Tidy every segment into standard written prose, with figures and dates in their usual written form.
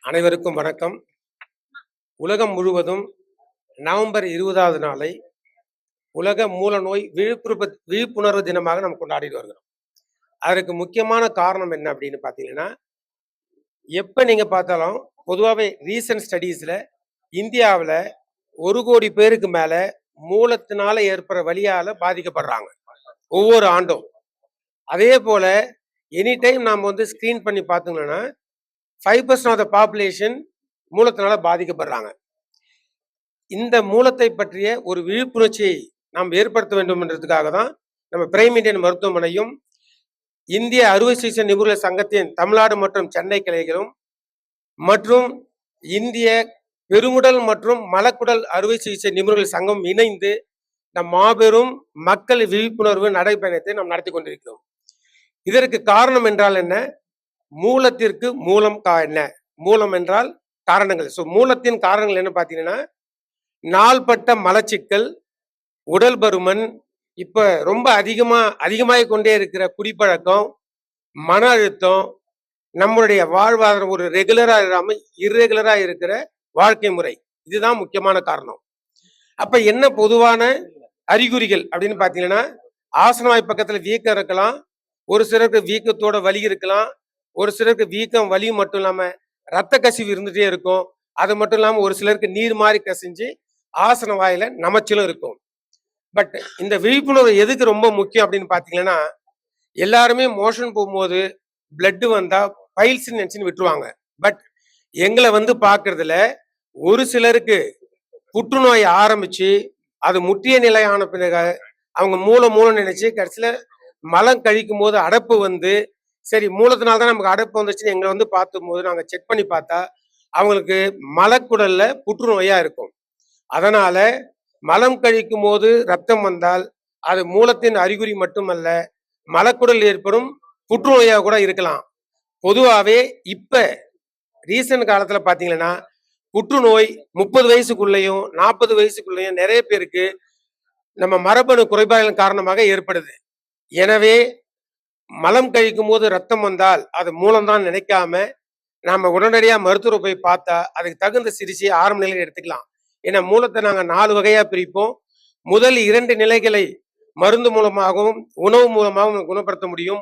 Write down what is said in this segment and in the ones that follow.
அனைவருக்கும் வணக்கம். உலகம் முழுவதும் நவம்பர் 20வது நாளை உலக மூலநோய் விழிப்புணர்வு தினமாக நம்ம கொண்டாடிட்டு வருகிறோம். அதற்கு முக்கியமான காரணம் என்ன அப்படின்னு பார்த்தீங்கன்னா, எப்போ நீங்கள் பார்த்தாலும் பொதுவாகவே ரீசன்ட் ஸ்டடீஸில் இந்தியாவில் 1 கோடி பேருக்கு மேலே மூலத்தினால ஏற்படுற வலியால் பாதிக்கப்படுறாங்க ஒவ்வொரு ஆண்டும். அதே போல் எனி டைம் நாம் ஸ்க்ரீன் பண்ணி பார்த்தோங்கன்னா 5% ஆஃப் த பாப்புலேஷன் மூலத்தினால பாதிக்கப்படுறாங்க. இந்த மூலத்தை பற்றிய ஒரு விழிப்புணர்ச்சியை நாம் ஏற்படுத்த வேண்டும் என்றதுக்காக தான் நம்ம பிரைம் இந்தியன் மருத்துவமனையும் இந்திய அறுவை சிகிச்சை நிபுணர் சங்கத்தின் தமிழ்நாடு மற்றும் சென்னை கிளைகளும் மற்றும் இந்திய பெருங்குடல் மற்றும் மலக்குடல் அறுவை சிகிச்சை நிபுணர்கள் சங்கம் இணைந்து நம் மாபெரும் மக்கள் விழிப்புணர்வு நடைபயணத்தை நாம் நடத்தி கொண்டிருக்கிறோம். இதற்கு காரணம் என்றால் என்ன? மூலத்திற்கு மூலம் என்ன? மூலம் என்றால் காரணங்கள். மூலத்தின் காரணங்கள் என்ன பார்த்தீங்கன்னா, நாள்பட்ட மலச்சிக்கல், உடல் பருமன், இப்ப ரொம்ப அதிகமாகிக் கொண்டே இருக்கிற குடிப்பழக்கம், மன அழுத்தம், நம்மளுடைய வாழ்வாதாரம் ஒரு ரெகுலரா இல்லாம இர்ரெகுலரா இருக்கிற வாழ்க்கை முறை, இதுதான் முக்கியமான காரணம். அப்ப என்ன பொதுவான அறிகுறிகள் அப்படின்னு பார்த்தீங்கன்னா, ஆசனவாய் பக்கத்துல வீக்கம் இருக்கலாம், ஒரு சிலருக்கு வீக்கத்தோட வலி இருக்கலாம், ஒரு சிலருக்கு வீக்கம் வலி மட்டும் இல்லாம ரத்த கசிவு இருந்துட்டே இருக்கும். அது மட்டும் இல்லாம ஒரு சிலருக்கு நீர் மாதிரி கசிஞ்சு ஆசன வாயில நமச்சிலும் இருக்கும். பட் இந்த விழிப்புணர்வு எதுக்கு ரொம்ப முக்கியம் அப்படின்னு பாத்தீங்கன்னா, எல்லாருமே மோஷன் போகும்போது பிளட் வந்தா பைல்ஸ் நினைச்சுன்னு விட்டுருவாங்க. பட் எங்களை பாக்குறதுல ஒரு சிலருக்கு புற்றுநோய் ஆரம்பிச்சு அது முற்றிய நிலையான பிறகு அவங்க மூலம் நினைச்சு கடைசியில மலம் கழிக்கும் போது அடைப்பு சரி மூலத்தினால்தான் நமக்கு அடைப்பு வந்துச்சுன்னு எங்களை பார்த்தும் போது நாங்கள் செக் பண்ணி பார்த்தா அவங்களுக்கு மலக்குடல்ல புற்றுநோயா இருக்கும். அதனால மலம் கழிக்கும் போது ரத்தம் வந்தால் அது மூலத்தின் அறிகுறி மட்டுமல்ல, மலக்குடல் ஏற்படும் புற்றுநோயா கூட இருக்கலாம். பொதுவாகவே இப்ப ரீசன்ட் காலத்துல பாத்தீங்கன்னா புற்றுநோய் 30 வயசுக்குள்ளேயும் 40 வயசுக்குள்ளேயும் நிறைய பேருக்கு நம்ம மரபணு குறைபாடுகளின் காரணமாக ஏற்படுது. எனவே மலம் கழிக்கும் போது ரத்தம் வந்தால் அது மூலம்தான் நினைக்காம நாம உடனடியா மருத்துவரை போய் பார்த்தா அதுக்கு தகுந்த சிகிச்சையை ஆரம்ப நிலையில் எடுத்துக்கலாம். ஏன்னா மூலத்தை நாங்கள் 4 வகையா பிரிப்போம். முதல் 2 நிலைகளை மருந்து மூலமாகவும் உணவு மூலமாகவும் குணப்படுத்த முடியும்.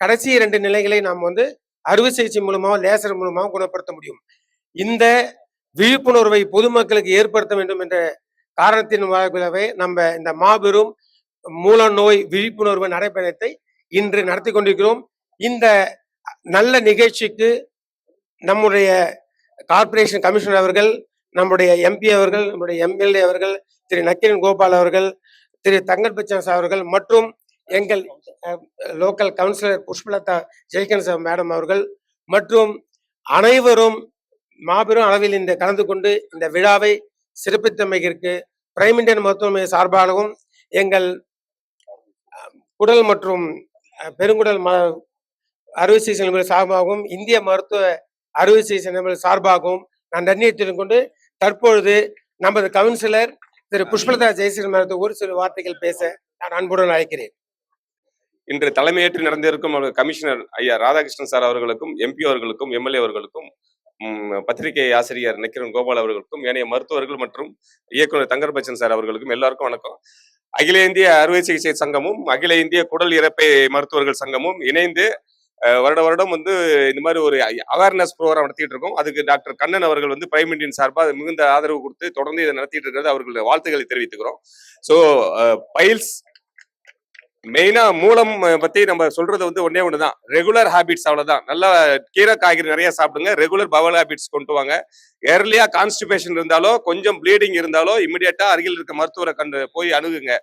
கடைசி 2 நிலைகளை நாம் அறுவை சிகிச்சை மூலமாகவும் லேசர் மூலமாகவும் குணப்படுத்த முடியும். இந்த விழிப்புணர்வை பொதுமக்களுக்கு ஏற்படுத்த வேண்டும் என்ற காரணத்தின் வாயிலாகவே நம்ம இந்த மாபெரும் மூல நோய் விழிப்புணர்வு நடைபயணத்தை இன்று நடத்தி கொண்டிருக்கிறோம். இந்த நல்ல நிகழ்ச்சிக்கு நம்முடைய கார்பரேஷன் கமிஷனர் அவர்கள், நம்முடைய எம்பி அவர்கள், நம்முடைய எம்எல்ஏ அவர்கள், திரு நக்கீரன் கோபால் அவர்கள், திரு தங்கல் பச்சன் அவர்கள் மற்றும் எங்கள் லோக்கல் கவுன்சிலர் புஷ்பலதா ஜெய்கன் மேடம் அவர்கள் மற்றும் அனைவரும் மாபெரும் அளவில் இந்த கலந்து கொண்டு இந்த விழாவை சிறப்பித்தமைக்கு பிரைம் இந்தியன் மருத்துவமனை சார்பாகவும் எங்கள் குடல் மற்றும் பெருங்குடல் அறுவை சிகிச்சை நிபுணர் சார்பாகவும் இந்திய மருத்துவ அறுவை சிகிச்சை நிபுணர் சார்பாகவும் நான் நன்றியை தெரிவித்துக் கொண்டு தற்பொழுது நமது கவுன்சிலர் திரு புஷ்பலதா ஜெயசீலன் ஒரு சில வார்த்தைகள் பேச நான் அன்புடன் அழைக்கிறேன். இன்று தலைமையேற்று நடந்திருக்கும் கமிஷனர் ஐயா ராதாகிருஷ்ணன் சார் அவர்களுக்கும், எம்பி அவர்களுக்கும், எம்எல்ஏ அவர்களுக்கும், பத்திரிகை ஆசிரியர் நக்கீரன் கோபால் அவர்களுக்கும், ஏனைய மருத்துவர்கள் மற்றும் இயக்குனர் தங்கர் பச்சன் சார் அவர்களுக்கும் எல்லாருக்கும் வணக்கம். அகில இந்திய அறுவை சிகிச்சை சங்கமும் அகில இந்திய குடல் இறப்பை மருத்துவர்கள் சங்கமும் இணைந்து வருடம் இந்த மாதிரி ஒரு அவேர்னஸ் ப்ரோக்ராம் நடத்திட்டு இருக்கோம். அதுக்கு டாக்டர் கண்ணன் அவர்கள் பிரைம் இந்தியன் சார்பாக மிகுந்த ஆதரவு கொடுத்து தொடர்ந்து இதை நடத்திட்டு இருக்கிறது அவர்களுடைய வாழ்த்துக்களை தெரிவித்துக்கிறோம். ஸோ பைல்ஸ் மெயினா மூலம் பத்தி நம்ம சொல்றது ஒன்னே ஒண்ணுதான், ரெகுலர் ஹேபிட்ஸ். அவ்வளவுதான். நல்லா கீரை காய்கறி நிறைய சாப்பிடுங்க, ரெகுலர் பவல் ஹேபிட்ஸ் கொண்டு வாங்க. ஏர்லியா கான்ஸ்டிபேஷன் இருந்தாலோ கொஞ்சம் ப்ளீடிங் இருந்தாலோ இமிடியேட்டா அருகில் இருக்க மருத்துவரை போய் அணுகுங்க.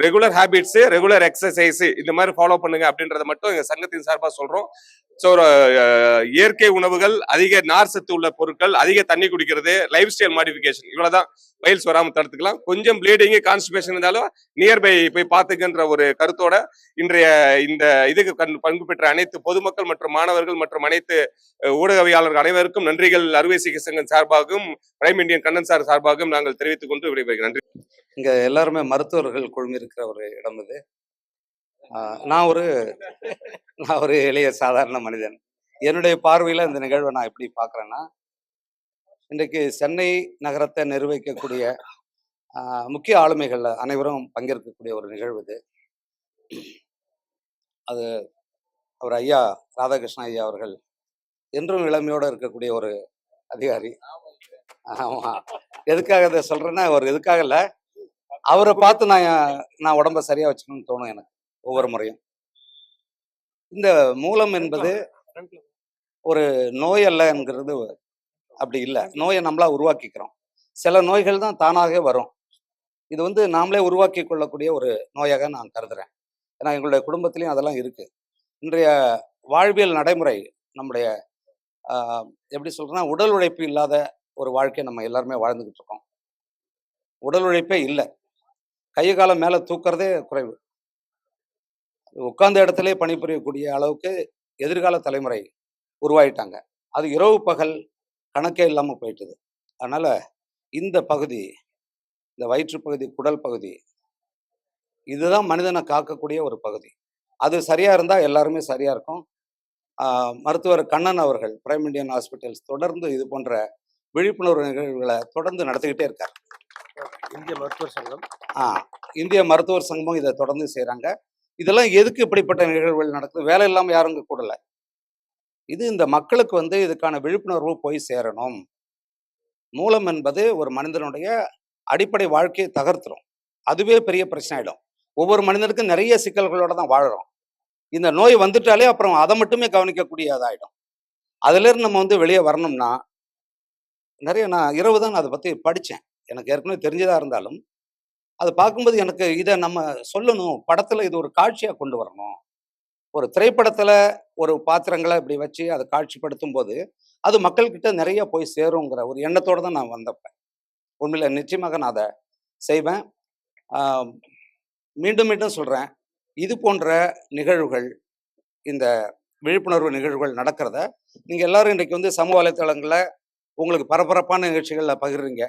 ரெகுலர் ஹேபிட்ஸ், ரெகுலர் எக்ஸசைஸ் இந்த மாதிரி ஃபாலோ பண்ணுங்க அப்படின்றத மட்டும் எங்க சங்கத்தின் சார்பா சொல்றோம். ஸோ இயற்கை உணவுகள், அதிக நார் சத்து உள்ள பொருட்கள், அதிக தண்ணி குடிக்கிறது, லைஃப் ஸ்டைல் மாடிஃபிகேஷன், இவ்வளவுதான் பைல்ஸ் வராமல் தடுத்துக்கலாம். கொஞ்சம் ப்ளீடிங் கான்ஸ்டிபேஷன் இருந்தாலும் நியர்பை போய் பார்த்துக்கின்ற ஒரு கருத்தோட இன்றைய இந்த இதுக்கு பங்கு பெற்ற அனைத்து பொதுமக்கள் மற்றும் மாணவர்கள் மற்றும் அனைத்து ஊடகவியாளர்கள் அனைவருக்கும் நன்றிகள் அறுவை சிகிச்சை சங்கம் சார்பாகவும் பிரைம் இந்தியன் கண்ணன் சார் சார்பாகவும் நாங்கள் தெரிவித்துக் கொண்டு விடைபெறுகிறேன். நன்றி. இங்க எல்லாருமே மருத்துவர்கள் குழுமி இருக்கிற ஒரு இடம் இது. நான் ஒரு எளிய சாதாரண மனிதன். என்னுடைய பார்வையில் இந்த நிகழ்வை நான் எப்படி பார்க்குறேன்னா, இன்றைக்கு சென்னை நகரத்தை நிர்வகிக்கக்கூடிய முக்கிய ஆளுமைகள் அனைவரும் பங்கேற்கக்கூடிய ஒரு நிகழ்வு இது. அது அவர் ஐயா ராதாகிருஷ்ணன் ஐயா அவர்கள் என்றும் இளமையோடு இருக்கக்கூடிய ஒரு அதிகாரி. ஆமா, எதுக்காக இதை சொல்றேன்னா, அவர் எதுக்காக இல்லை, அவரை பார்த்து நான் உடம்ப சரியா வச்சுக்கணும்னு தோணும் எனக்கு ஒவ்வொரு முறையும். இந்த மூலம் என்பது ஒரு நோய் அல்ல என்கிறது அப்படி இல்லை. நோயை நம்மளா உருவாக்கிக்கிறோம். சில நோய்கள் தான் தானாகவே வரும். இது நாமளே உருவாக்கி கொள்ளக்கூடிய ஒரு நோயாக நான் கருதுறேன். ஏன்னா எங்களுடைய குடும்பத்திலையும் அதெல்லாம் இருக்கு. இன்றைய வாழ்வியல் நடைமுறை நம்முடைய எப்படி சொல்றேன்னா, உடல் உழைப்பு இல்லாத ஒரு வாழ்க்கை நம்ம எல்லாருமே வாழ்ந்துகிட்டு இருக்கோம். உடல் உழைப்பே இல்லை. கை காலம் மேலே தூக்குறதே குறைவு. உட்கார்ந்த இடத்துல பணிபுரியக்கூடிய அளவுக்கு எதிர்கால தலைமுறை உருவாயிட்டாங்க. அது இரவு பகல் கணக்கே இல்லாமல் போயிட்டுது. அதனால இந்த பகுதி, இந்த வயிற்று பகுதி, குடல் பகுதி, இதுதான் மனிதனை காக்கக்கூடிய ஒரு பகுதி. அது சரியா இருந்தா எல்லாருமே சரியா இருக்கும். மருத்துவர் கண்ணன் அவர்கள் பிரைம் இந்தியன் ஹாஸ்பிட்டல்ஸ் தொடர்ந்து இது போன்ற விழிப்புணர்வு நிகழ்வுகளை தொடர்ந்து நடத்திக்கிட்டே இருக்கார். இந்திய மருத்துவர் சங்கம் இந்திய மருத்துவர் சங்கமும் இதை தொடர்ந்து செய்கிறாங்க. இதெல்லாம் எதுக்கு இப்படிப்பட்ட நிகழ்வுகள் நடக்குது? வேலை இல்லாமல் யாரும் கூடல. இது இந்த மக்களுக்கு இதுக்கான விழிப்புணர்வு போய் சேரணும். மூலம் என்பது ஒரு மனிதனுடைய அடிப்படை வாழ்க்கையை தகர்த்துரும். அதுவே பெரிய பிரச்சனை ஆயிடும். ஒவ்வொரு மனிதனுக்கும் நிறைய சிக்கல்களோட தான் வாழறோம். இந்த நோய் வந்துட்டாலே அப்புறம் அதை மட்டுமே கவனிக்கக்கூடியதாயிடும். அதுல இருந்து நம்ம வெளியே வரணும்னா நான் இரவு தான் அதை பத்தி படித்தேன். எனக்கு ஏற்கனவே தெரிஞ்சதா இருந்தாலும் அதை பார்க்கும்போது எனக்கு இதை நம்ம சொல்லணும், படத்துல இது ஒரு காட்சியா கொண்டு வரணும். ஒரு திரைப்படத்துல ஒரு பாத்திரங்களை இப்படி வச்சு அதை காட்சிப்படுத்தும் போது அது மக்கள்கிட்ட நிறைய போய் சேருங்கிற ஒரு எண்ணத்தோடு தான் நான் வந்தப்பேன். உண்மையில நிச்சயமாக நான் அதை செய்வேன். மீண்டும் மீண்டும் சொல்றேன், இது போன்ற நிகழ்வுகள், இந்த விழிப்புணர்வு நிகழ்வுகள் நடக்கிறத நீங்க எல்லாரும் இன்றைக்கு சமூக வலைத்தளங்களில் உங்களுக்கு பரபரப்பான நிகழ்ச்சிகளில் பகிர்றீங்க.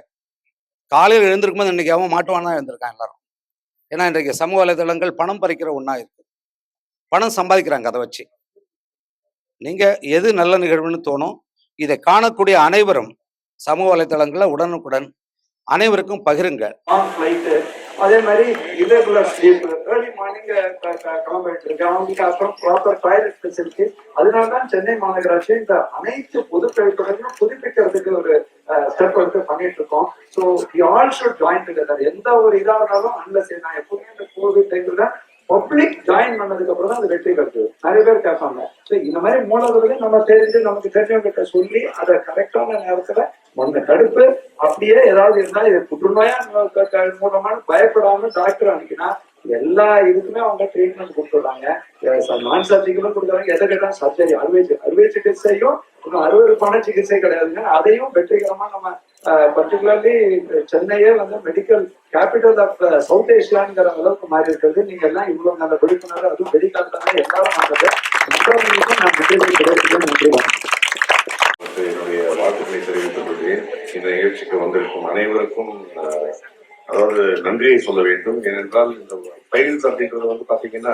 காலையில் எழுந்திருக்கும் போது இன்னைக்கு அவன் மாட்டுவானா எழுந்திருக்கான் எல்லாரும். ஏன்னா இன்றைக்கு சமூக வலைதளங்கள் பணம் பறிக்கிற ஒன்றா இருக்கு. பணம் சம்பாதிக்கிறாங்க அதை வச்சு. நீங்க எது நல்ல நிகழ்வுன்னு தோணும், இதை காணக்கூடிய அனைவரும் சமூக வலைதளங்களில் உடனுக்குடன் அனைவருக்கும் பகிருங்க. அதே மாதிரி இரெகுலர் ஸ்லீப், ஏர்லி மார்னிங் கிளம்பிட்டு இருக்கு, அவங்களுக்கு அப்புறம் ப்ராப்பர் டாய்லெட் ஃபெசிலிட்டி. அதனாலதான் சென்னை மாநகராட்சி இந்த அனைத்து பொது கழிப்பறையும் புதுப்பிக்கிறதுக்கு ஒரு ஸ்டெப் பண்ணிட்டு இருக்கோம். So you all should join together. எந்த ஒரு இதாக இருந்தாலும் அன்லஸ், நான் எப்பவுமே இந்த கோவிட் டைம்ல பப்ளிக் ஜாயின் பண்ணதுக்கு அப்புறம் தான் அது வெற்றி பெற்று நிறைய பேர் கேட்பாங்க. இந்த மாதிரி மூலவர்களையும் நம்ம தெரிஞ்சு நமக்கு தெரிஞ்சவங்கிட்ட சொல்லி அதை கரெக்டான நேரத்துல அந்த தடுப்பு அப்படியே ஏதாவது இருந்தா இது புற்றுநோயா மூலமான பயப்படாம டாக்டர் அனுப்பினா எல்லா இதுக்குமே அவங்க ட்ரீட்மெண்ட் கொடுத்துடுறாங்க. நான் சர்ஜிக்கலும் கொடுக்குறாங்க. எதை கேட்டாலும் சர்ஜரி, அறுவை சிகிச்சையும் அறுவருப்பான சிகிச்சை கிடையாதுங்க. அதையும் வெற்றிகரமா நம்ம பர்டிகுலர்லி சென்னையே மெடிக்கல் கேபிட்டல் ஆஃப் சவுத் ஏஷியாங்கிற அளவுக்கு மாறி இருக்கிறது. நீங்க எல்லாம் இவ்வளவு நல்ல விழிப்புணர்வு, அதுவும் வெளிக்காலத்தான எல்லாரும் வந்தது. மற்றவங்களுக்கும் நான் நன்றி என்னுடைய வாழ்த்துக்களை தெரிவித்துக் கொள்கிறேன். இந்த நிகழ்ச்சிக்கு வந்திருக்கும் அனைவருக்கும் அதாவது நன்றியை சொல்ல வேண்டும். ஏனென்றால் இந்த பைல்ஸ் அப்படின்றது பாத்தீங்கன்னா,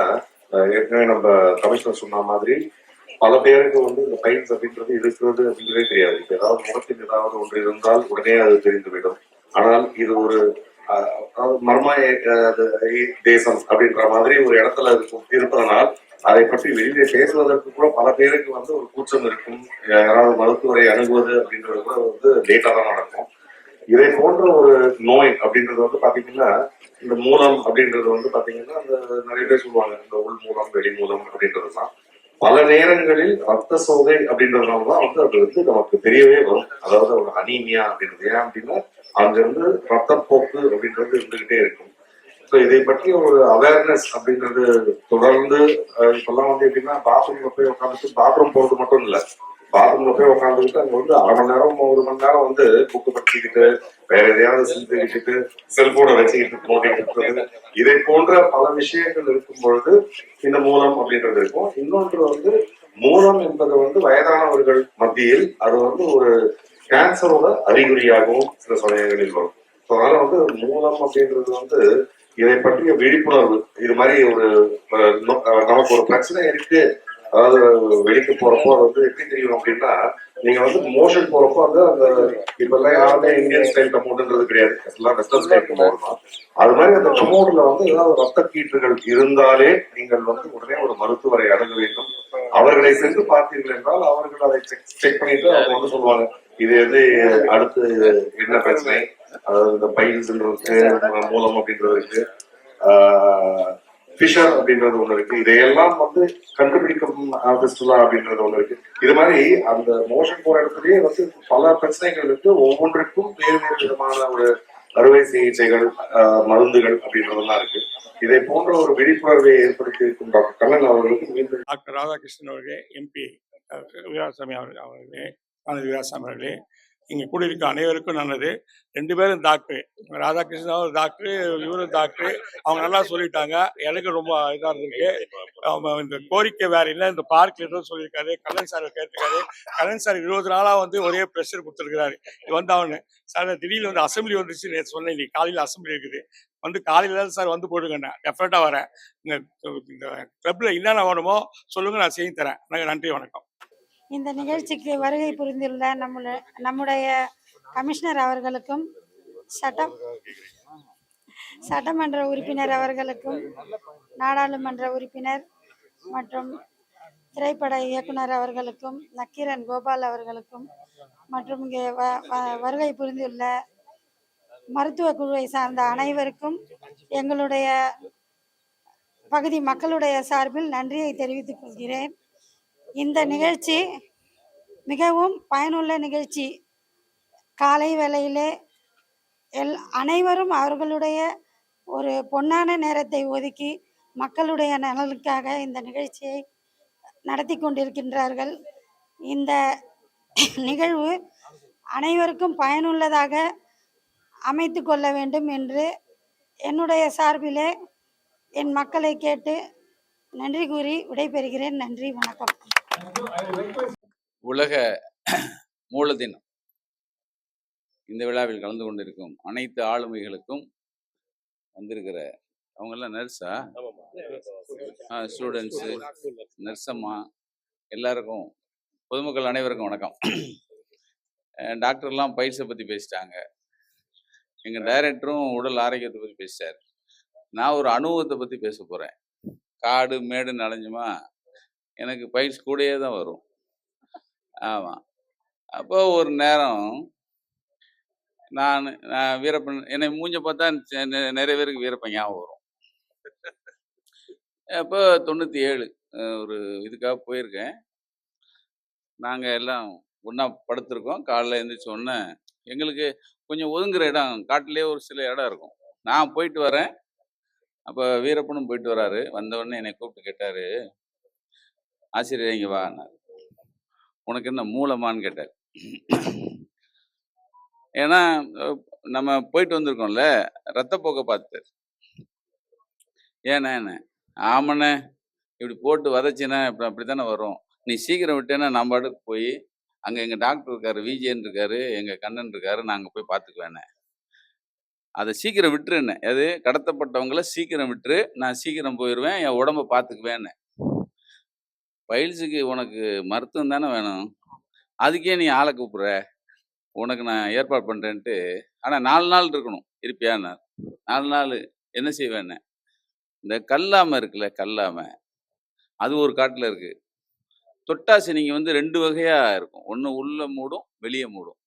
ஏற்கனவே நம்ம கமிஷனர் சொன்ன மாதிரி பல பேருக்கு இந்த பைல்ஸ் அப்படின்றது இருக்கிறது அப்படிங்கிறதே தெரியாது. இப்ப ஏதாவது முகத்தில் ஏதாவது ஒன்று இருந்தால் உடனே அது தெரிந்துவிடும். ஆனால் இது ஒரு மர்ம தேசம் அப்படின்ற மாதிரி ஒரு இடத்துல இருப்பதனால் அதை பற்றி வெளியே பேசுவதற்கு கூட பல பேருக்கு ஒரு கூச்சம் இருக்கும். யாராவது மருத்துவரை அணுகுவது அப்படின்றது கூட லேட்டா தான் நடக்கும். இதை போன்ற ஒரு நோய் அப்படின்றது பாத்தீங்கன்னா, இந்த மூலம் அப்படின்றது பாத்தீங்கன்னா, அந்த நிறைய பேர் சொல்லுவாங்க இந்த உள் மூலம் வெளி மூலம் அப்படின்றதுதான் பல நேரங்களில் ரத்த சோகை அப்படின்றதுனாலதான் அது நமக்கு தெரியவே வரும். அதாவது ஒரு அனீமியா அப்படின்றது. ஏன் அப்படின்னா அங்கிருந்து ரத்தப்போக்கு அப்படின்றது இருந்துகிட்டே இருக்கும். இதை பற்றி ஒரு அவேர்னஸ் அப்படின்றது தொடர்ந்து இப்பெல்லாம் எப்படின்னா, பாத்ரூம்ல போய் உட்காந்துட்டு பாத்ரூம் போறது மட்டும் இல்ல, பாத்ரூம்ல போய் உட்காந்துக்கிட்டு அங்க அரை மணி நேரம் 1 மணி நேரம் புக்கு படிச்சுக்கிட்டு வேற எதையாவது செலுத்திக்கிட்டு செல்போனை வச்சுக்கிட்டு நோண்டிட்டு இருக்கிறது, இதை போன்ற பல விஷயங்கள் இருக்கும் பொழுது இந்த மூலம் அப்படின்றது இருக்கும். இன்னொன்று மூலம் என்பது வயதானவர்கள் மத்தியில் அது ஒரு கேன்சரோட அறிகுறியாகவும் சில சமயங்களில் வரும். அதனால மூலம் அப்படின்றது இதை பற்றிய விழிப்புணர்வு, இது மாதிரி நமக்கு ஒரு பிரச்சனை இருக்கு அதாவது வெளிக்கு போறப்போ அது வந்து எப்படி தெரியும் அப்படின்னா, நீங்க வந்து மோஷன் போறப்போ வந்து அந்த இப்ப எல்லாம் யாருமே இந்தியன் ஸ்டைல் கமோடுன்றது கிடையாது, எல்லாம் வெஸ்டர்ன் ஸ்டைல் கமோடு தான். அது மாதிரி அந்த கமோடுல வந்து ஏதாவது ரத்த கீற்றுகள் இருந்தாலே நீங்கள் வந்து உடனே ஒரு மருத்துவரை அணுக வேண்டும். அவர்களை சென்று பார்த்தீர்கள் என்றால் அவர்கள் அதை செக் பண்ணிட்டு அவங்க வந்து சொல்லுவாங்க இது வந்து அடுத்து என்ன பிரச்சனை, அதாவது இந்த பைல்ஸ்ன்றதுக்கு மூலம் அப்படின்றதுக்கு ஃபிஷர் அப்படின்றது ஒண்ணு இருக்கு. இதையெல்லாம் வந்து கண்டுபிடிக்கும் பிஸ்டுலா அப்படின்றது ஒண்ணு இருக்கு. இது மாதிரி அந்த மோஷன் போற இடத்துலயே வந்து பல பிரச்சனைகள் இருக்கு. ஒவ்வொன்றுக்கும் வேறு வேறு விதமான ஒரு அறுவை சிகிச்சைகள், மருந்துகள் அப்படின்றதெல்லாம் இருக்கு. இதை போன்ற ஒரு விழிப்புணர்வை ஏற்படுத்தி இருக்கும் டாக்டர் கண்ணன் அவர்களுக்கு மீண்டும் டாக்டர் ராதாகிருஷ்ணன் அவர்களே, எம்பி வீராசாமி அவர்களே, ஆனந்த் வீராசாமி அவர்களே, இங்கே கூடியிருக்க அனைவருக்கும் நல்லது. 2 பேரும் டாக்டர், ராதாகிருஷ்ணன் ஒரு டாக்டர், இவரும் டாக்டர். அவங்க நல்லா சொல்லிட்டாங்க. எனக்கு ரொம்ப இதாக இருக்கு. இந்த கோரிக்கை வேற இல்லை, இந்த பார்க்கில் ஏதோ சொல்லியிருக்காரு. கண்ணன் சார் கேட்டிருக்காரு. கண்ணன் சார் 20 நாளாக வந்து ஒரே ப்ரெஷர் கொடுத்துருக்கிறாரு. இது வந்து அவனு சார் திடீர்னு வந்து அசம்பிளி வந்துச்சு, நேற்று சொன்னேன். இன்னைக்கு காலையில் அசம்பிளி இருக்குது, வந்து காலையில் தான் சார் வந்து போடுங்கண்ணே, டெஃபினட்டாக வரேன். இந்த கிளப்பில் என்னென்ன வேணுமோ சொல்லுங்கள், நான் செய்து தரேன். எனக்கு நன்றி, வணக்கம். இந்த நிகழ்ச்சிக்கு வருகை புரிந்துள்ள நம்முடைய கமிஷனர் அவர்களுக்கும் சட்டமன்ற உறுப்பினர் அவர்களுக்கும், நாடாளுமன்ற உறுப்பினர் மற்றும் திரைப்பட இயக்குனர் அவர்களுக்கும், நக்கீரன் கோபால் அவர்களுக்கும், மற்றும் இங்கே வருகை புரிந்துள்ள மருத்துவ குழுவை சார்ந்த அனைவருக்கும் எங்களுடைய பகுதி மக்களுடைய சார்பில் நன்றியை தெரிவித்துக் கொள்கிறேன். இந்த நிகழ்ச்சி மிகவும் பயனுள்ள நிகழ்ச்சி. காலை வேளையிலே அனைவரும் அவர்களுடைய ஒரு பொன்னான நேரத்தை ஒதுக்கி மக்களுடைய நலனுக்காக இந்த நிகழ்ச்சியை நடத்தி கொண்டிருக்கின்றார்கள். இந்த நிகழ்வு அனைவருக்கும் பயனுள்ளதாக அமைத்து கொள்ள வேண்டும் என்று என்னுடைய சார்பிலே என் மக்களை கேட்டு நன்றி கூறி விடைபெறுகிறேன். நன்றி, வணக்கம். உலக மூல தினம் இந்த விழாவில் கலந்து கொண்டிருக்கும் அனைத்து ஆளுமைகளுக்கும் வந்திருக்கிற அவங்கெல்லாம் நர்ஸா, ஸ்டூடெண்ட்ஸு, நர்ஸம்மா, எல்லாருக்கும், பொதுமக்கள் அனைவருக்கும் வணக்கம். டாக்டர்லாம் பயிற்சியை பற்றி பேசிட்டாங்க. எங்கள் டைரக்டரும் உடல் ஆரோக்கியத்தை பற்றி பேசிட்டார். நான் ஒரு அனுபவத்தை பற்றி பேச போகிறேன். காடு மேடு நனைஞ்சுமா எனக்கு பயிற்சி கூடயே தான் வரும். ஆமாம். அப்போ ஒரு நேரம் நான் வீரப்பன், என்னை மூஞ்ச பார்த்தா நிறைய பேருக்கு வீரப்பன் ஞாபகம் வரும். அப்போ 97 ஒரு இதுக்காக போயிருக்கேன். நாங்கள் எல்லாம் ஒன்றா படுத்திருக்கோம். காலைல எழுந்திரிச்ச உடனே எங்களுக்கு கொஞ்சம் ஒதுங்குற இடம், காட்டிலே ஒரு சில இடம் இருக்கும். நான் போயிட்டு வரேன். அப்போ வீரப்பனும் போயிட்டு வராரு. வந்தவுடனே என்னை கூப்பிட்டு கேட்டார், ஆசிரியர் இங்கே வான்னார். உனக்கு என்ன மூலமான்னு கேட்டார். ஏன்னா நம்ம போயிட்டு வந்திருக்கோம்ல, ரத்தப்போக்கை பார்த்தார். ஏண்ணே என்ன, ஆமாண்ணே, இப்படி போட்டு வதச்சின்னா அப்படி தானே வரும். நீ சீக்கிரம் விட்டேன்னா நான் பாட்டுக்கு போய் அங்கே எங்கள் டாக்டர் இருக்காரு, விஜயன் இருக்காரு, எங்கள் கண்ணன் இருக்காரு, நாங்கள் போய் பார்த்துக்குவேண்ணே. அதை சீக்கிரம் விட்டுருண்ணே, அது கடத்தப்பட்டவங்கள சீக்கிரம் விட்டுரு, நான் சீக்கிரம் போயிடுவேன், என் உடம்பை பார்த்துக்குவேன்னு. பயில்ஸுக்கு உனக்கு மருத்துவம் தானே வேணும், அதுக்கே நீ ஆளை கூப்பிட்ற, உனக்கு நான் ஏற்பாடு பண்ணுறேன்ட்டு. ஆனால் 4 நாள் இருக்கணும், இருப்பியான்னு. 4 நாள் என்ன செய்வேன்னு, இந்த கல்லாமை இருக்குல்ல, கல்லாமை, அது ஒரு காட்டில் இருக்குது. தொட்டாசி நீங்கள் வந்து 2 வகையாக இருக்கும். ஒன்று உள்ளே மூடும், வெளியே மூடும்.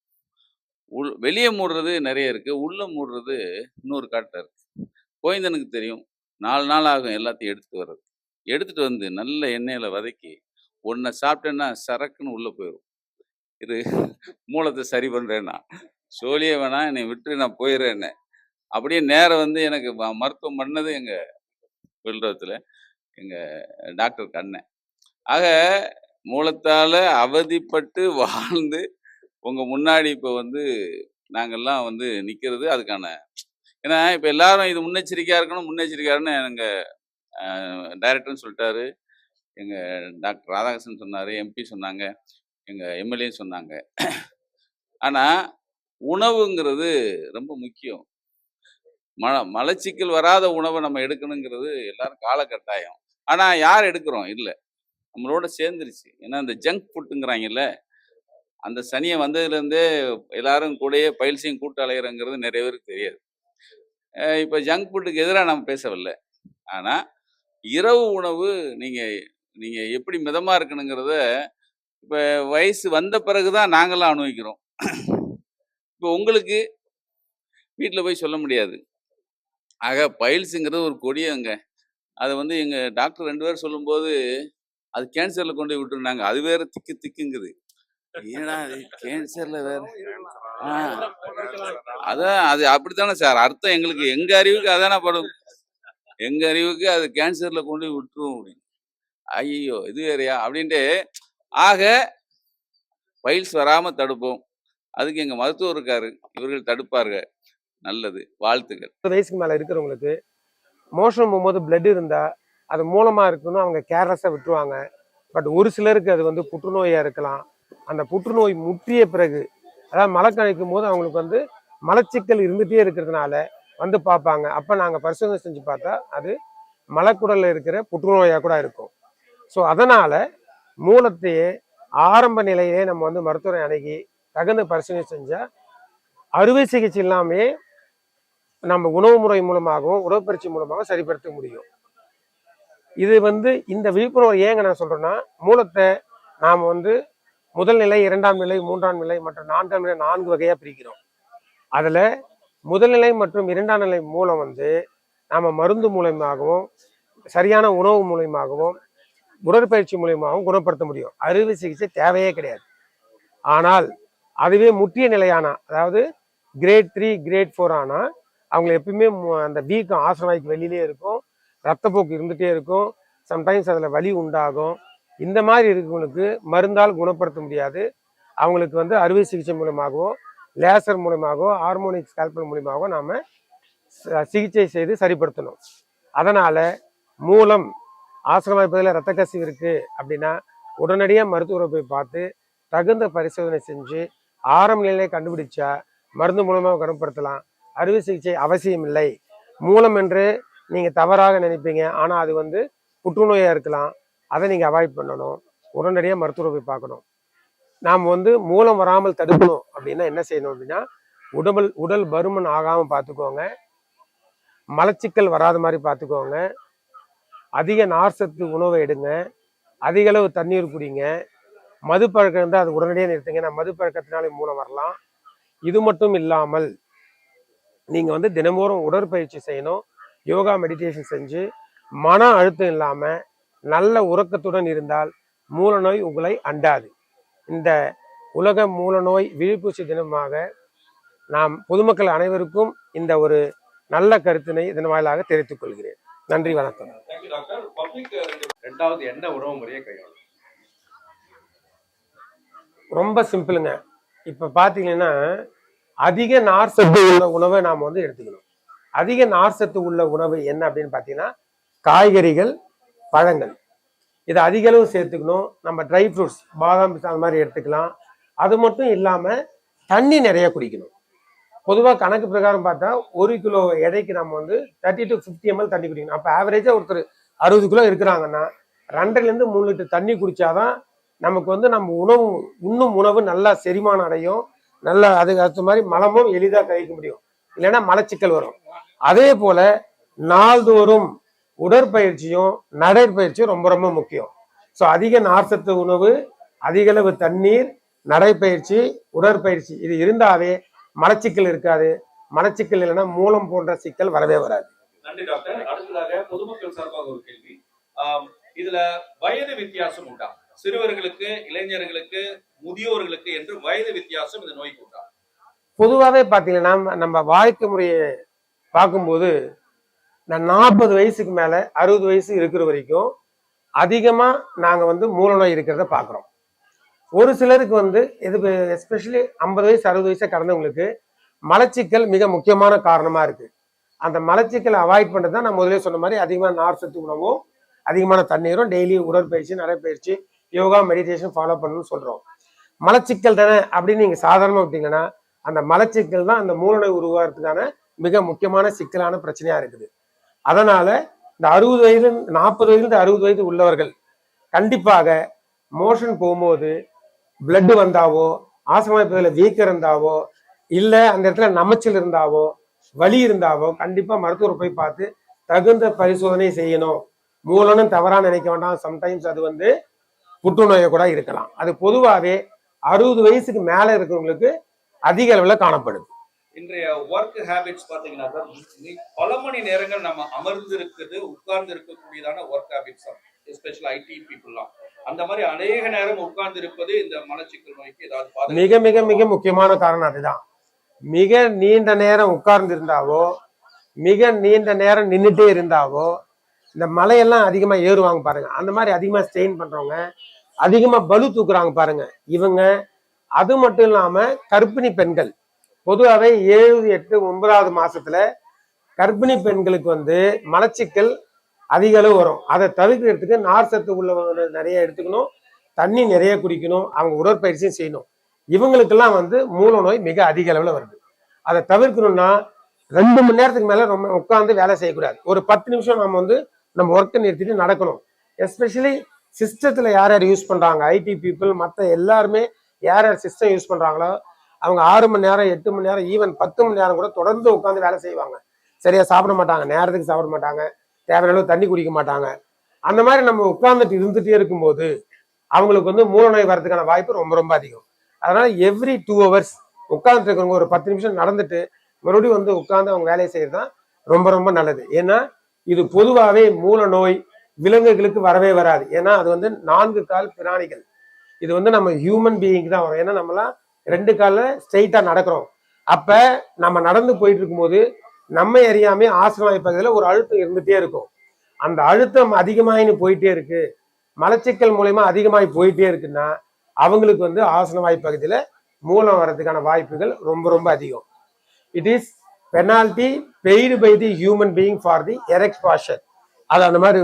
வெளியே மூடுறது நிறைய இருக்குது, உள்ளே மூடுறது இன்னொரு காட்டில் இருக்குது. கோயந்தனுக்கு தெரியும். 4 நாள் ஆகும் எல்லாத்தையும் எடுத்துகிட்டு வர்றது. எடுத்துகிட்டு வந்து நல்ல எண்ணெயில் வதக்கி ஒன்றை சாப்பிட்டேன்னா சரக்குன்னு உள்ளே போயிடும். இது மூலத்தை சரி பண்ணுறேன்னா சோழியே வேணாம், என்னை விட்டு நான் போயிடுறேன்னு. அப்படியே நேரம் வந்து எனக்கு மருத்துவம் பண்ணது எங்கள் விழுறத்தில் எங்கள் டாக்டர் கண்ணன். ஆக மூலத்தால் அவதிப்பட்டு வாழ்ந்து உங்கள் முன்னாடி இப்போ வந்து நாங்கள்லாம் வந்து நிற்கிறது அதுக்கான. ஏன்னா இப்போ எல்லாரும் இது முன்னெச்சரிக்கையாக இருக்கணும், முன்னெச்சரிக்கையாருன்னு எங்கள் டைரக்டர்னு சொல்லிட்டாரு, எங்கள் டாக்டர் ராதாகிருஷ்ணன் சொன்னார், எம்பி சொன்னாங்க, எங்கள் எம்எல்ஏ சொன்னாங்க. ஆனால் உணவுங்கிறது ரொம்ப முக்கியம். மலச்சிக்கல் வராத உணவை நம்ம எடுக்கணுங்கிறது எல்லாரும் காலகட்டாயம். ஆனால் யார் எடுக்கிறோம்? இல்லை. நம்மளோட சேர்ந்துருச்சு. ஏன்னா இந்த ஜங்க் ஃபுட்டுங்கிறாங்கல்ல, அந்த சனியை வந்ததுலேருந்தே எல்லாரும் கூடயே பயில்சியும் கூட்டு அலைகிறங்கிறது நிறைய பேருக்கு தெரியாது. இப்போ ஜங்க் ஃபுட்டுக்கு எதிராக நம்ம பேசவில்லை. ஆனால் இரவு உணவு நீங்கள் நீங்கள் எப்படி மிதமாக இருக்கணுங்கிறத இப்போ வயசு வந்த பிறகு தான் நாங்களாம் அனுபவிக்கிறோம். இப்போ உங்களுக்கு வீட்டில் போய் சொல்ல முடியாது. ஆக பைல்ஸுங்கிறது ஒரு கொடியங்க. அதை வந்து எங்கள் டாக்டர் 2 பேர் சொல்லும்போது அது கேன்சரில் கொண்டு போய் விட்டுருந்தாங்க. அது வேற திக்கு திக்குங்குது. ஏன்னா அது கேன்சரில் வேற அதான் அது அப்படித்தானே சார் அர்த்தம். எங்களுக்கு எங்க அறிவுக்கு அதானே படும். எங்க அறிவுக்கு அது கேன்சர்ல கொண்டு போய் விட்டுரும் அப்படின்னு. ஐயோ இது வேறையா அப்படின்ட்டு. ஆக பைல்ஸ் வராம தடுப்போம். அதுக்கு எங்க மருத்துவர் இருக்காரு, இவர்கள் தடுப்பார்கள். நல்லது, வாழ்த்துக்கள். 30 வயசுக்கு மேல இருக்கிறவங்களுக்கு மோஷன் போகும்போது பிளட் இருந்தா அது மூலமா இருக்குன்னு அவங்க கேர்லெஸ்ஸா விட்டுருவாங்க. பட் ஒரு சிலருக்கு அது வந்து புற்றுநோயா இருக்கலாம். அந்த புற்றுநோய் முற்றிய பிறகு, அதாவது மலை கழிக்கும் போது அவங்களுக்கு வந்து மலச்சிக்கல் இருந்துகிட்டே இருக்கிறதுனால வந்து பார்ப்பாங்க. அப்போ நாங்கள் பரிசோதனை செஞ்சு பார்த்தா அது மலக்குடலில் இருக்கிற புற்றுநோயாக கூட இருக்கும். ஸோ அதனால் மூலத்தையே ஆரம்ப நிலையிலே நம்ம வந்து மருத்துவரை அணுகி தகுந்த பரிசோதனை செஞ்சால் அறுவை சிகிச்சை இல்லாமே நம்ம உணவு முறை மூலமாகவும் உடற்பயிற்சி மூலமாகவும் சரிப்படுத்த முடியும். இது வந்து இந்த விழிப்புணர்வு ஏங்க நான் சொல்கிறேன்னா, மூலத்தை நாம் வந்து முதல் நிலை, 2ஆம் நிலை, 3ஆம் நிலை மற்றும் 4ஆம் நிலை 4 வகையாக பிரிக்கிறோம். அதில் முதல்நிலை மற்றும் 2ஆம் நிலை மூலம் வந்து நாம் மருந்து மூலமாகவும் சரியான உணவு மூலமாகவும் உடற்பயிற்சி மூலமாகவும் குணப்படுத்த முடியும். அறுவை சிகிச்சை தேவையே கிடையாது. ஆனால் அதுவே முற்றிய நிலையானா, அதாவது கிரேட் 3 கிரேட் 4 ஆனால் அவங்க எப்பயுமே அந்த வீக்கம் ஆசனவாய்க்கு வெளியிலே இருக்கும், ரத்தப்போக்கு இருந்துகிட்டே இருக்கும், சம்டைம்ஸ் அதில் வலி உண்டாகும். இந்த மாதிரி இருக்கவங்களுக்கு மருந்தால் குணப்படுத்த முடியாது. அவங்களுக்கு வந்து அறுவை சிகிச்சை மூலமாகவோ லேசர் மூலமாகவோ ஹார்மோனிக் ஸ்கேல்பல் மூலமாகவோ நாம் சிகிச்சை செய்து சரிப்படுத்தணும். அதனால் மூலம் ஆசனவாய்ப்பதில் ரத்த கசிவு இருக்குது அப்படின்னா உடனடியாக மருத்துவரை போய் பார்த்து தகுந்த பரிசோதனை செஞ்சு ஆரம்ப நிலையை கண்டுபிடிச்சா மருந்து மூலமாக குணப்படுத்தலாம். அறுவை சிகிச்சை அவசியம் இல்லை. மூலம் என்று நீங்கள் தவறாக நினைப்பீங்க, ஆனால் அது வந்து புற்றுநோயாக இருக்கலாம். அதை நீங்கள் அவாய்ட் பண்ணணும். உடனடியாக மருத்துவரை போய் பார்க்கணும். நாம் வந்து மூலம் வராமல் தடுக்கணும் அப்படின்னா என்ன செய்யணும் அப்படின்னா, உடல் பருமன் ஆகாமல் பார்த்துக்கோங்க, மலச்சிக்கல் வராத மாதிரி பார்த்துக்கோங்க, அதிக நார்சத்து உணவை எடுங்க, அதிக அளவு தண்ணீர் குடிங்க, மது பழக்கம் இருந்தால் அது உடனடியாக நிறுத்துங்க. நான் மது பழக்கத்தினாலே மூலம் வரலாம். இது மட்டும் இல்லாமல் நீங்கள் வந்து தினமும் உடற்பயிற்சி செய்யணும், யோகா மெடிடேஷன் செஞ்சு மன அழுத்தம் இல்லாமல் நல்ல உறக்கத்துடன் இருந்தால் மூல நோய் உங்களை அண்டாது. இந்த உலக மூலநோய் விழிப்புணர்ச்சி தினமாக நாம் பொதுமக்கள் அனைவருக்கும் இந்த ஒரு நல்ல கருத்தினை இதன் வாயிலாக தெரிவித்துக் கொள்கிறேன். நன்றி, வணக்கம். ரெண்டாவது என்ன உணவு முறையை கையாளும்? ரொம்ப சிம்பிளுங்க. இப்போ பார்த்தீங்கன்னா அதிக நார்சத்து உள்ள உணவை நாம் வந்து எடுத்துக்கணும். அதிக நார்சத்து உள்ள உணவு என்ன அப்படின்னு பார்த்தீங்கன்னா காய்கறிகள், பழங்கள், இதை அதிக அளவு சேர்த்துக்கணும். நம்ம ட்ரை ஃப்ரூட்ஸ், பாதாம் அந்த மாதிரி எடுத்துக்கலாம். அது மட்டும் இல்லாமல் தண்ணி நிறைய குடிக்கணும். பொதுவாக கணக்கு பிரகாரம் பார்த்தா 1 கிலோ எடைக்கு நம்ம வந்து 30 to 50 ml தண்ணி குடிக்கணும். அப்போ ஆவரேஜாக ஒருத்தர் 60 கிலோ இருக்கிறாங்கன்னா 2.5 to 3 லிட்டர் தண்ணி குடித்தாதான் நமக்கு வந்து நம்ம உணவு நல்லா செரிமானம் அடையும். நல்லா அதுக்கு அடுத்த மாதிரி மலமும் எளிதாக கழிக்க முடியும். இல்லைன்னா மலச்சிக்கல் வரும். அதே போல் நாள்தோறும் உடற்பயிற்சியும் நடைப்பயிற்சியும் ரொம்ப ரொம்ப முக்கியம். ஸோ அதிக நார்சத்து உணவு, அதிக அளவு தண்ணீர், நடைப்பயிற்சி, உடற்பயிற்சி இது இருந்தாவே மலச்சிக்கல் இருக்காது. மலச்சிக்கல் இல்லைன்னா மூலம் போன்ற சிக்கல் வரவே வராது. நன்றி டாக்டர். அடுத்ததாக பொதுமக்கள் சார்பாக ஒரு கேள்வி. இதுல வயது வித்தியாசம் உண்டா? சிறுவர்களுக்கு, இளைஞர்களுக்கு, முதியோர்களுக்கு என்று வயது வித்தியாசம் இந்த நோய்க்கு உண்டா? பொதுவாகவே பார்த்தீங்கன்னா நம்ம வாழ்க்கை முறையை பார்க்கும்போது நான் 40 வயசுக்கு மேலே 60 வயசு இருக்கிற வரைக்கும் அதிகமாக நாங்கள் வந்து மூலநோய் இருக்கிறத பார்க்குறோம். ஒரு சிலருக்கு வந்து இது எஸ்பெஷலி 50 வயசு 60 வயசை கடந்தவங்களுக்கு மலச்சிக்கல் மிக முக்கியமான காரணமாக இருக்குது. அந்த மலச்சிக்கலை அவாய்ட் பண்ணுறது தான் நான் முதலே சொன்ன மாதிரி அதிகமான நார்சத்து உணவும் அதிகமான தண்ணீரும் டெய்லி உடற்பயிற்சி, நடைப்பயிற்சி, யோகா, மெடிடேஷன் ஃபாலோ பண்ணணும்னு சொல்கிறோம். மலச்சிக்கல் தானே அப்படின்னு நீங்கள் சாதாரணமாக விட்டீங்கன்னா அந்த மலச்சிக்கல் தான் அந்த மூலநோய் உருவாகிறதுக்கான மிக முக்கியமான சிக்கலான பிரச்சனையாக இருக்குது. அதனால் இந்த 40 வயது 40 வயதுலேருந்து 60 வயது உள்ளவர்கள் கண்டிப்பாக மோஷன் போகும்போது பிளட் வந்தாவோ, ஆசனவாய்ப்பகுதியில் வீக்கம் இருந்தாவோ, இல்லை அந்த இடத்துல நமைச்சல் இருந்தாவோ, வலி இருந்தாவோ கண்டிப்பா மருத்துவரை போய் பார்த்து தகுந்த பரிசோதனை செய்யணும். மூலனும் தவறா நினைக்க வேண்டாம். சம்டைம்ஸ் அது வந்து புற்றுநோயை கூட இருக்கலாம். அது பொதுவாகவே 60 வயசுக்கு மேல இருக்கிறவங்களுக்கு அதிக அளவில் காணப்படுது. இன்றைய ஒர்க் ஹேபிட்ஸ் பாத்தீங்கன்னா சார், பல மணி நேரங்கள் நம்ம அமர்ந்து இருக்குது, உட்கார்ந்து இருக்கக்கூடியதான ஒர்க் ஹேபிட்ஸ், எஸ்பெஷல் ஐடி பீப்புள்லாம் அந்த மாதிரி அநேக நேரம் உட்கார்ந்து இருப்பது இந்த மலச்சிக்கல் நோய்க்கு ஏதாவது மிக மிக மிக முக்கியமான காரணம் அதுதான். மிக நீண்ட நேரம் உட்கார்ந்து இருந்தாவோ, மிக நீண்ட நேரம் நின்றுட்டே இருந்தாவோ, இந்த மலையெல்லாம் அதிகமா ஏறுவாங்க பாருங்க, அந்த மாதிரி அதிகமா ஸ்ட்ரெயின் பண்றவங்க, அதிகமா பலு தூக்குறாங்க பாருங்க இவங்க. அது மட்டும் இல்லாம கர்ப்பிணி பெண்கள் பொதுவாகவே 7, 8, 9வது மாசத்துல கர்ப்பிணி பெண்களுக்கு வந்து மலச்சிக்கல் அதிக அளவு வரும். அதை தவிர்க்கிறதுக்கு நார் சத்து உள்ள நிறைய எடுத்துக்கணும், தண்ணி நிறைய குடிக்கணும், அவங்க உடற்பயிற்சியும் செய்யணும். இவங்களுக்கெல்லாம் வந்து மூல நோய் மிக அதிக அளவில் வருது. அதை தவிர்க்கணும்னா 2 மணி நேரத்துக்கு மேல ரொம்ப உட்காந்து வேலை செய்யக்கூடாது. ஒரு 10 நிமிஷம் நம்ம வந்து நம்ம ஒர்க்கை நிறுத்திட்டு நடக்கணும். எஸ்பெஷலி சிஸ்டத்துல யார் யார் யூஸ் பண்றாங்க, ஐடி பீப்புள், மற்ற எல்லாருமே யார் யார் சிஸ்டம் யூஸ் பண்றாங்களோ அவங்க 6 மணி நேரம், 8 மணி நேரம், ஈவன் 10 மணி நேரம் கூட தொடர்ந்து உட்காந்து வேலை செய்வாங்க. சரியா சாப்பிட மாட்டாங்க, நேரத்துக்கு சாப்பிட மாட்டாங்க, தேவையான அளவு தண்ணி குடிக்க மாட்டாங்க. அந்த மாதிரி நம்ம உட்கார்ந்துட்டு இருந்துட்டே இருக்கும்போது அவங்களுக்கு வந்து மூல நோய் வரதுக்கான வாய்ப்பு ரொம்ப ரொம்ப அதிகம். அதனால எவ்ரி 2 hours உட்கார்ந்துட்டு இருக்கிறவங்க ஒரு 10 நிமிஷம் நடந்துட்டு மறுபடியும் வந்து உட்கார்ந்து அவங்க வேலையை செய்யறது தான் ரொம்ப ரொம்ப நல்லது. ஏன்னா இது பொதுவாகவே மூல நோய் விலங்குகளுக்கு வரவே வராது. ஏன்னா அது வந்து 4 கால் பிராணிகள். இது வந்து நம்ம ஹியூமன் பீயிங் தான் வரும். ஏன்னா நம்மளாம் 2 கால்ல ஸ்ட்ரெயிட்டா நடக்கிறோம். அப்ப நம்ம நடந்து போயிட்டு இருக்கும்போது நம்ம அறியாமே ஆசனவாய் பகுதியில் ஒரு அழுத்தம் இருந்துட்டே இருக்கும். அந்த அழுத்தம் அதிகமாயின்னு போயிட்டே இருக்கு, மலச்சிக்கல் மூலயமா அதிகமாகி போயிட்டே இருக்குன்னா அவங்களுக்கு வந்து ஆசனவாய் பகுதியில் மூலம் வர்றதுக்கான வாய்ப்புகள் ரொம்ப ரொம்ப அதிகம். It is penalty paid by the human being for the erect posture. அது அந்த மாதிரி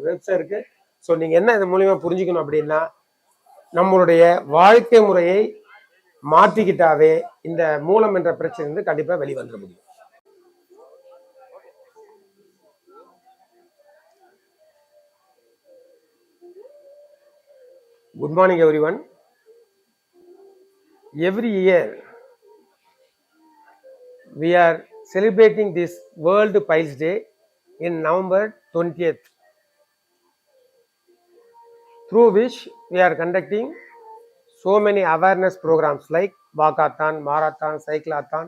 வெப்சைட் இருக்கு. ஸோ நீங்க என்ன இது மூலியமா புரிஞ்சுக்கணும் அப்படின்னா, நம்மளுடைய வாழ்க்கை முறையை மாற்றிக்கிட்டாவே இந்த மூலம் என்ற பிரச்சனை வந்து கண்டிப்பா வெளிவந்துட முடியும். Good morning everyone. Every year we are celebrating this World Piles Day in November 20th, through which we are conducting so many awareness programs like walkathon, marathon, cyclathon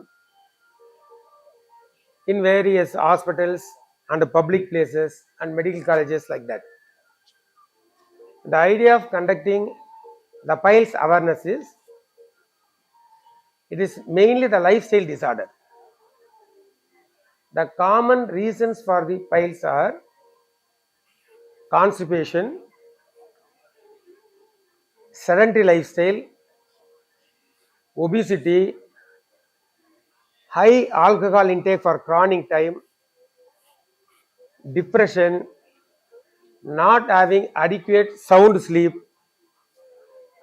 in various hospitals and public places and medical colleges like that. The idea of conducting the piles awareness is, it is mainly the lifestyle disorder. The common reasons for the piles are constipation, sedentary lifestyle, obesity, high alcohol intake for chronic time, depression, not having adequate sound sleep,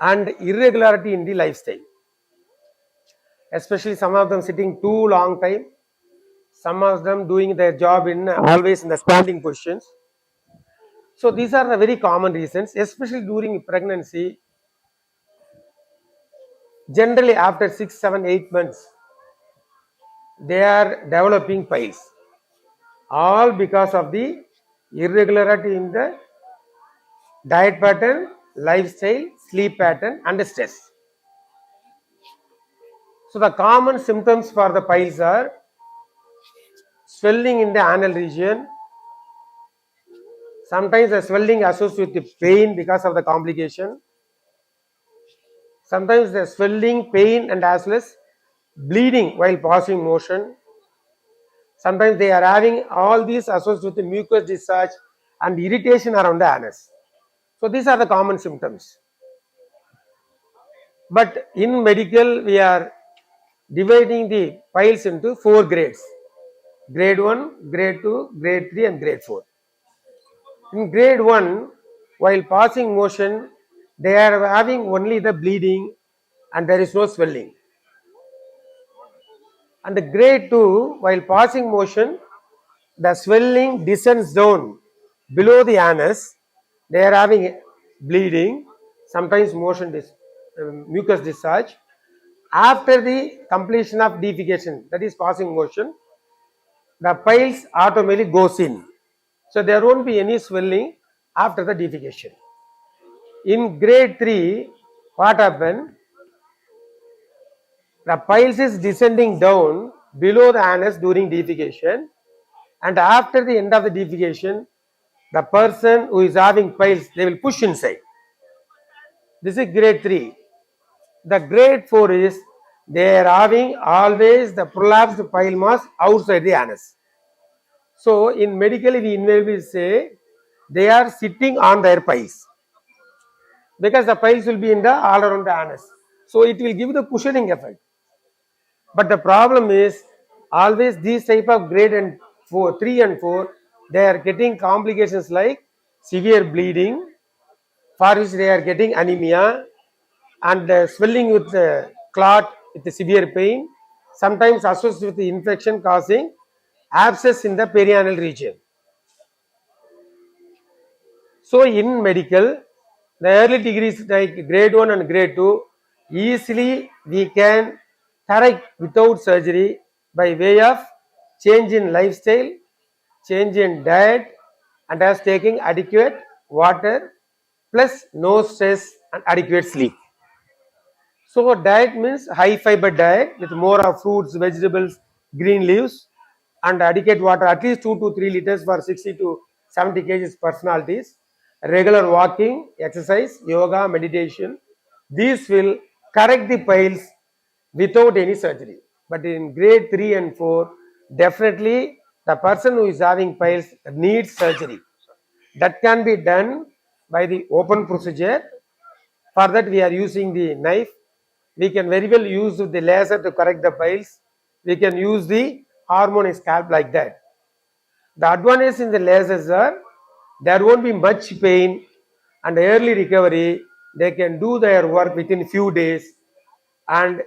and irregularity in the lifestyle. Especially some of them sitting too long time, some of them doing their job in always in the standing positions. So these are the very common reasons, especially during pregnancy. Generally after 6, 7, 8 months they are developing piles, all because of the irregularity in the diet pattern, lifestyle, sleep pattern and stress. So the common symptoms for the piles are swelling in the anal region. Sometimes the swelling associated with pain because of the complication. Sometimes the swelling, pain and as well as bleeding while passing motion. Sometimes they are having all these associated with the mucus discharge and irritation around the anus. So these are the common symptoms. But in medical we are dividing the piles into 4 grades: grade 1, grade 2, grade 3 and grade 4. In grade 1, while passing motion they are having only the bleeding and there is no swelling. And the grade 2, while passing motion the swelling descends down below the anus, they are having bleeding, sometimes mucus discharge. After the completion of defecation, that is passing motion, the piles automatically goes in. So there won't be any swelling after the defecation. In grade 3, what happened? The piles is descending down below the anus during defecation, and after the end of the defecation, the person who is having piles, they will push inside. This is grade 3. The grade 4 is they are having always the prolapsed pile mass outside the anus. So in medical we invariably say they are sitting on their piles, because the piles will be in the all around the anus. So it will give the cushioning effect. But the problem is always these type of grade 3 and 4, they are getting complications like severe bleeding, for which they are getting anemia, and swelling with the clot with the severe pain, sometimes associated with the infection causing abscess in the perianal region. So in medical, the early degrees like grade 1 and grade 2, easily we can correct without surgery by way of change in lifestyle, change in diet, and as taking adequate water plus no stress and adequate sleep. So diet means high fiber diet with more of fruits, vegetables, green leaves, and adequate water, at least 2 to 3 liters for 60 to 70 kgs personalities. Regular walking, exercise, yoga, meditation. These will correct the piles without any surgery. But in grade 3 and 4, definitely the person who is having piles needs surgery. That can be done by the open procedure. For that we are using the knife. We can very well use the laser to correct the piles. We can use the hormone scalp like that. The advantage in the lasers are there won't be much pain and early recovery. They can do their work within few days, and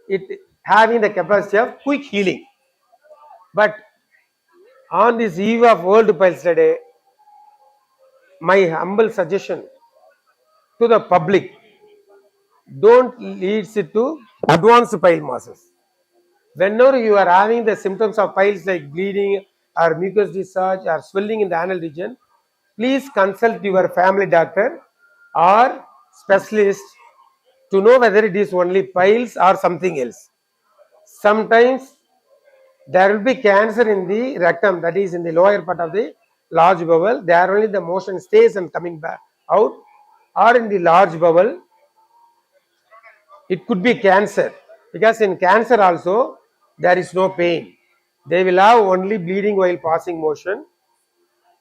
it having the capacity of quick healing. But on this eve of World Piles Day, my humble suggestion to the public, don't lead it to advanced pile masses. Whenever you are having the symptoms of piles like bleeding or mucus discharge or swelling in the anal region, please consult your family doctor or specialist to know whether it is only piles or something else. Sometimes there will be cancer in the rectum, that is in the lower part of the large bowel. There only the motion stays and coming back out, or in the large bowel it could be cancer, because in cancer also there is no pain. They will have only bleeding while passing motion.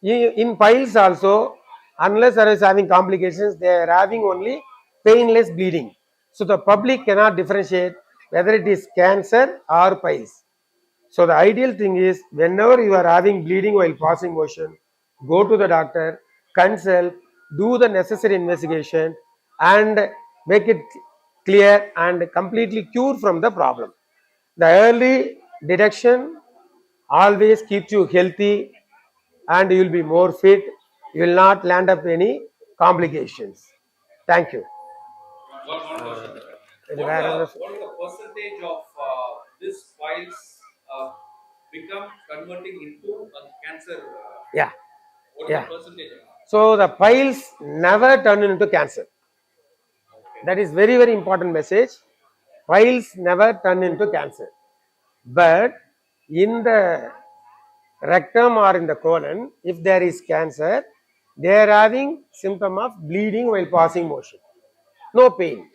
In piles also, unless there is having complications, they are having only painless bleeding. So the public cannot differentiate whether it is cancer or piles. So the ideal thing is, whenever you are having bleeding while passing motion, go to the doctor, consult, do the necessary investigation, and make it clear and completely cure from the problem. The early detection always keeps you healthy, and you will be more fit. You will not land up any complications. Thank you. What is the percentage of this files become converting into a cancer? Yeah. What is the percentage? So the piles never turn into cancer. That is very, very important message. Piles never turn into cancer. But in the rectum or in the colon, if there is cancer, they are having symptom of bleeding while passing motion. No pain.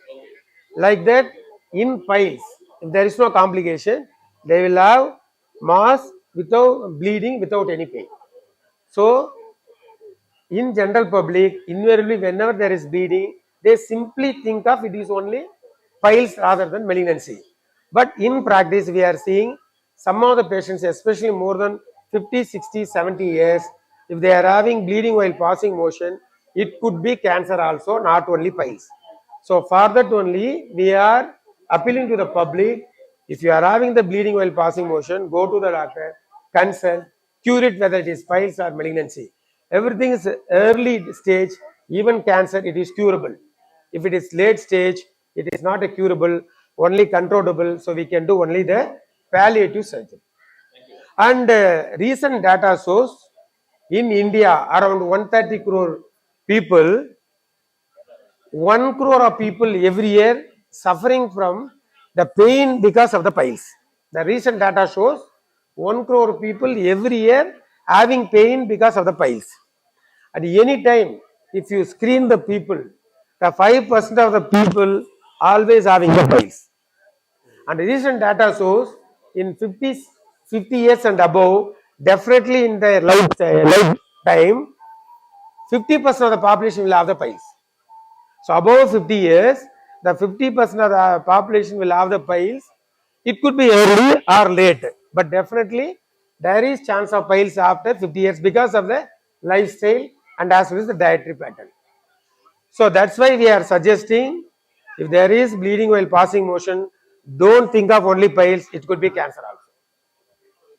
Like that, in piles, if there is no complication, they will have mass without bleeding, without any pain. So in general public, invariably whenever there is bleeding, they simply think of it is only piles rather than malignancy. But in practice, we are seeing some of the patients, especially more than 50, 60, 70 years, if they are having bleeding while passing motion, it could be cancer also, not only piles. So for that only, we are appealing to the public, if you are having the bleeding while passing motion, go to the doctor, consult, cure it whether it is piles or malignancy. Everything is early stage, Even cancer, it is curable. If it is late stage, it is not a curable, only controllable. So we can do only the palliative surgery. And recent data shows in India, around 130 crore people, 1 crore of people every year suffering from the pain because of the piles. The recent data shows 1 crore people every year having pain because of the piles. At any time, if you screen the people, the 5% of the people always having the piles. And recent data shows in 50 years and above, definitely in their lifetime, 50% of the population will have the piles. So above 50 years, the 50% of the population will have the piles. It could be early or late, but definitely there is chance of piles after 50 years because of the lifestyle and as well as the dietary pattern. So that's why we are suggesting, if there is bleeding while passing motion, don't think of only piles, it could be cancer also.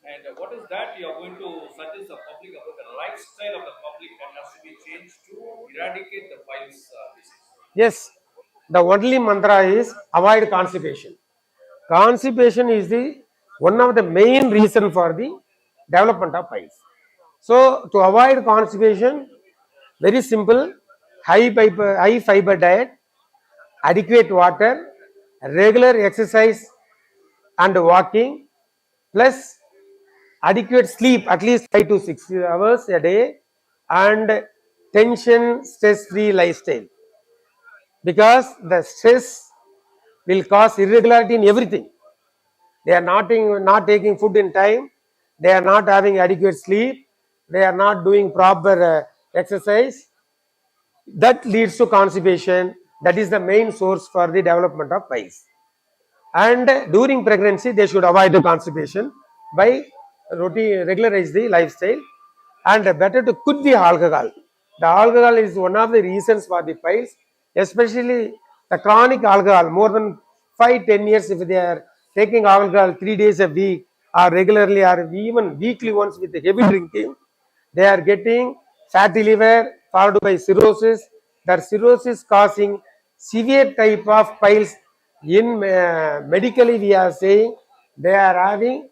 And what is that you are going to suggest the public about the lifestyle of the public that has to be changed to eradicate the piles disease? Yes, the only mantra is avoid constipation. Constipation is the one of the main reason for the development of piles. So to avoid constipation, very simple, high fiber diet, adequate water, regular exercise and walking, plus adequate sleep at least 5 to 6 hours a day, and tension stress free lifestyle, because the stress will cause irregularity in everything. They are not taking food in time, they are not having adequate sleep, they are not doing proper exercise. That leads to constipation. That is the main source for the development of piles. And during pregnancy, they should avoid the constipation by regularize the lifestyle, and better to quit the alcohol. The alcohol is one of the reasons for the piles, especially the chronic alcohol, more than 5-10 years. If they are taking alcohol 3 days a week or regularly or even weekly once with heavy drinking, they are getting fatty liver followed by cirrhosis. That cirrhosis causing severe type of piles. In medically we are saying they are having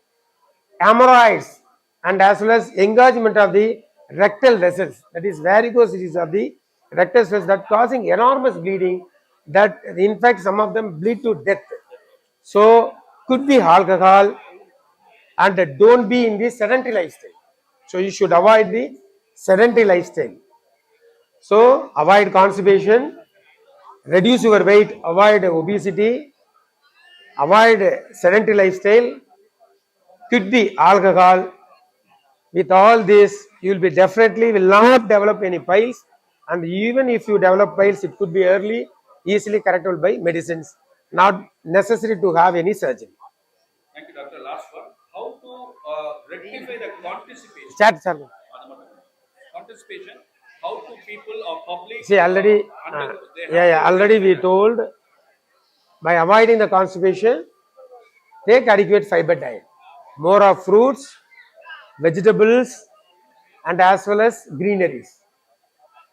hemorrhoids and as well as engagement of the rectal vessels, that is varicosities of the rectal vessels, that causing enormous bleeding, that in fact some of them bleed to death. So could be alcohol, and don't be in the sedentary lifestyle. So you should avoid the sedentary lifestyle. So avoid constipation, reduce your weight, avoid obesity, avoid sedentary lifestyle, quit the alcohol. With all this, you will be definitely will not develop any piles, and even if you develop piles, it could be early, easily correctable by medicines, not necessary to have any surgery. Thank you, Doctor. Last one. How to rectify the constipation? Chat, sir. Constipation. How to people or public? See, already, already we told, by avoiding the constipation, take adequate fiber diet, more of fruits, vegetables, and as well as greeneries,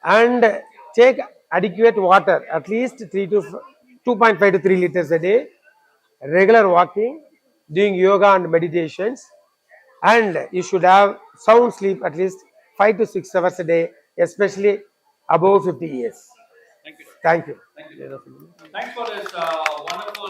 and take adequate water, at least 2.5 to 3 liters a day, regular walking, doing yoga and meditations, and you should have sound sleep at least 5 to 6 hours a day, especially above 50 years. Thank you. Thank you. Thank you. Thanks for this wonderful